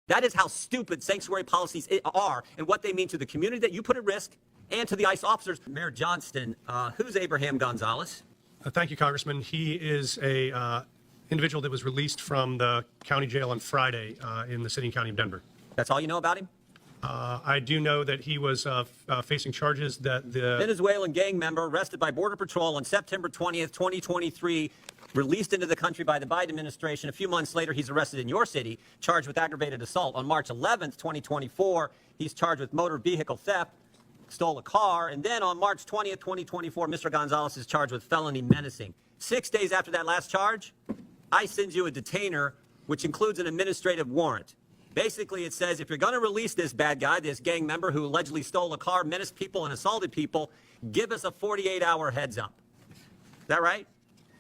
That is how stupid sanctuary policies are and what they mean to the community that you put at risk and to the ICE officers. Mayor Johnston, who's Abraham Gonzalez? Thank you, Congressman. He is a individual that was released from the county jail on Friday in the city and county of Denver. That's all you know about him? I do know that he was facing charges that the Venezuelan gang member arrested by Border Patrol on September 20th, 2023, released into the country by the Biden administration. A few months later, he's arrested in your city, charged with aggravated assault. On March 11th, 2024, he's charged with motor vehicle theft, stole a car. And then on March 20th, 2024, Mr. Gonzalez is charged with felony menacing. 6 days after that last charge, ICE sends you a detainer, which includes an administrative warrant. Basically, it says if you're going to release this bad guy, this gang member who allegedly stole a car, menaced people, and assaulted people, give us a 48-hour heads up. Is that right?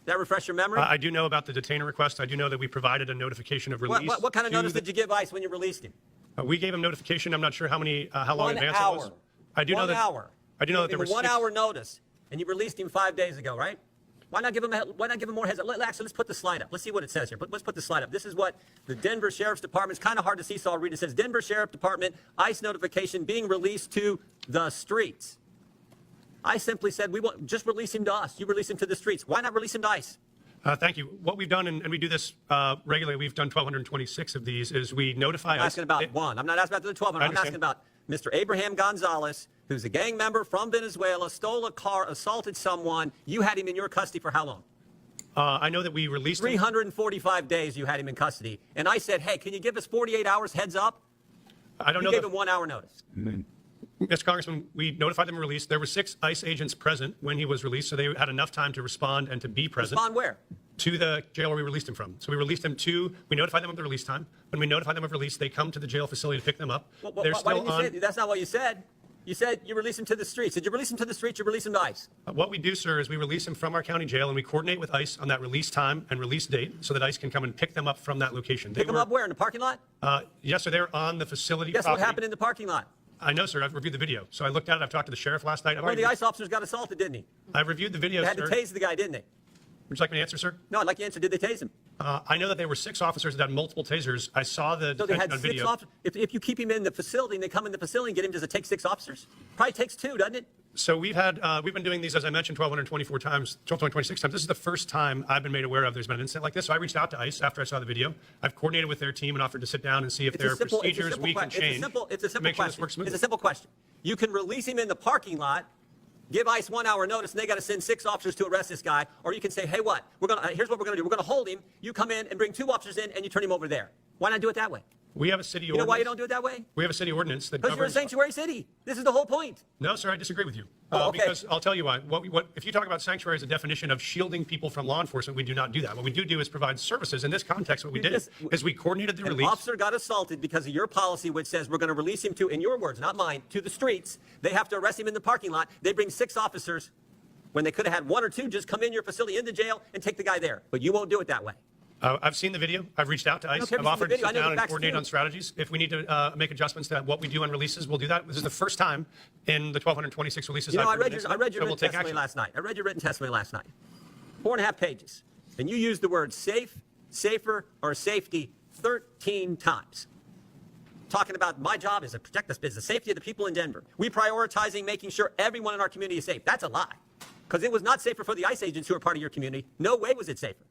Does that refresh your memory? I do know about the detainer request. I do know that we provided a notification of release. What kind of notice did you give ICE when you released him? We gave him notification. I'm not sure how long in advance it was. I do know that. 1 hour. I do know that there was 1 hour notice, and you released him 5 days ago, right? Why not give him more heads up? Actually, let's put the slide up. Let's see what it says here. Let's put the slide up. This is what the Denver Sheriff's Department, it's kind of hard to see, so I'll read it. It says, Denver Sheriff Department, ICE notification being released to the streets. I simply said, we won't just release him to us. You release him to the streets. Why not release him to ICE? Thank you. What we've done, and we do this regularly, we've done 1,226 of these, is we notify I'm asking about one. I'm not asking about the 1,200. I'm asking about Mr. Abraham Gonzalez, who's a gang member from Venezuela, stole a car, assaulted someone. You had him in your custody for how long? I know that we released 345 days you had him in custody. And I said, hey, can you give us 48 hours heads up? I don't know. You gave him 1 hour notice. Yes, Congressman, we notified them of release. There were 6 ICE agents present when he was released, so they had enough time to respond and to be present. Respond where? To the jail where we released him from. So we released them we notified them of the release time. When we notified them of release, they come to the jail facility to pick them up. Why didn't you say that? That's not what you said. You said you release him to the streets. Did you release him to the streets? You release him to ICE? What we do, sir, is we release him from our county jail, and we coordinate with ICE on that release time and release date so that ICE can come and pick them up from that location. Pick them up where? In the parking lot? Yes, sir. They're on the facility Guess property. what happened in the parking lot? I know, sir. I've reviewed the video. So I looked at it. I've talked to the sheriff last night. One of the ICE officers got assaulted, didn't he? I've reviewed the video, They had sir. to tase the guy, didn't they? Would you like me to answer, sir? No, I'd like you to answer. Did they tase him? I know that there were 6 officers that had multiple tasers. I saw the So they detention had on 6 video. officers. If you keep him in the facility and they come in the facility and get him, does it take 6 officers? Probably takes 2, doesn't it? So we've been doing these, as I mentioned, 1,224 times, 1,226 times. This is the first time I've been made aware of there's been an incident like this. So I reached out to ICE after I saw the video. I've coordinated with their team and offered to sit down and see if there are procedures we can change It's a to simple make sure this question. works smoothly. It's a simple question. You can release him in the parking lot, give ICE 1 hour notice, and they got to send 6 officers to arrest this guy. Or you can say, hey, here's what we're going to do. We're going to hold him. You come in and bring 2 officers in, and you turn him over there. Why not do it that way? We have a city You ordinance. know why you don't do it that way? We have a city ordinance that Because you're a governs. sanctuary city. This is the whole point. No, sir, I disagree with you. Oh, okay. Because I'll tell you why. If you talk about sanctuary as a definition of shielding people from law enforcement, we do not do that. What we do is provide services. In this context, what we did is we coordinated the An release. officer got assaulted because of your policy, which says we're going to release him to, in your words, not mine, to the streets. They have to arrest him in the parking lot. They bring 6 officers when they could have had 1 or 2 just come in your facility, in the jail, and take the guy there. But you won't do it that way. I've seen the video. I've reached out to ICE. I've offered to sit down and coordinate on strategies. If we need to make adjustments to what we do on releases, we'll do that. This is the first time in the 1,226 releases You know, I I've read your written testimony last night. I read your written testimony last night. 4.5 pages. And you used the word safe, safer, or safety 13 times. Talking about my job is to protect the safety of the people in Denver. We prioritizing making sure everyone in our community is safe. That's a lie. Because it was not safer for the ICE agents who are part of your community. No way was it safer.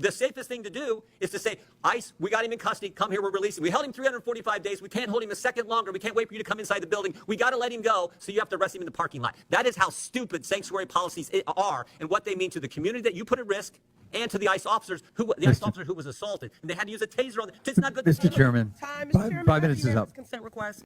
The safest thing to do is to say, ICE, we got him in custody. Come here, we're releasing. We held him 345 days. We can't hold him a second longer. We can't wait for you to come inside the building. We got to let him go, so you have to arrest him in the parking lot. That is how stupid sanctuary policies are and what they mean to the community that you put at risk and to the ICE officers ICE officer who was assaulted. And they had to use a taser on them. It's not good. Mr. Chairman, Time, Mr. Chairman, 5 minutes is up. Consent request.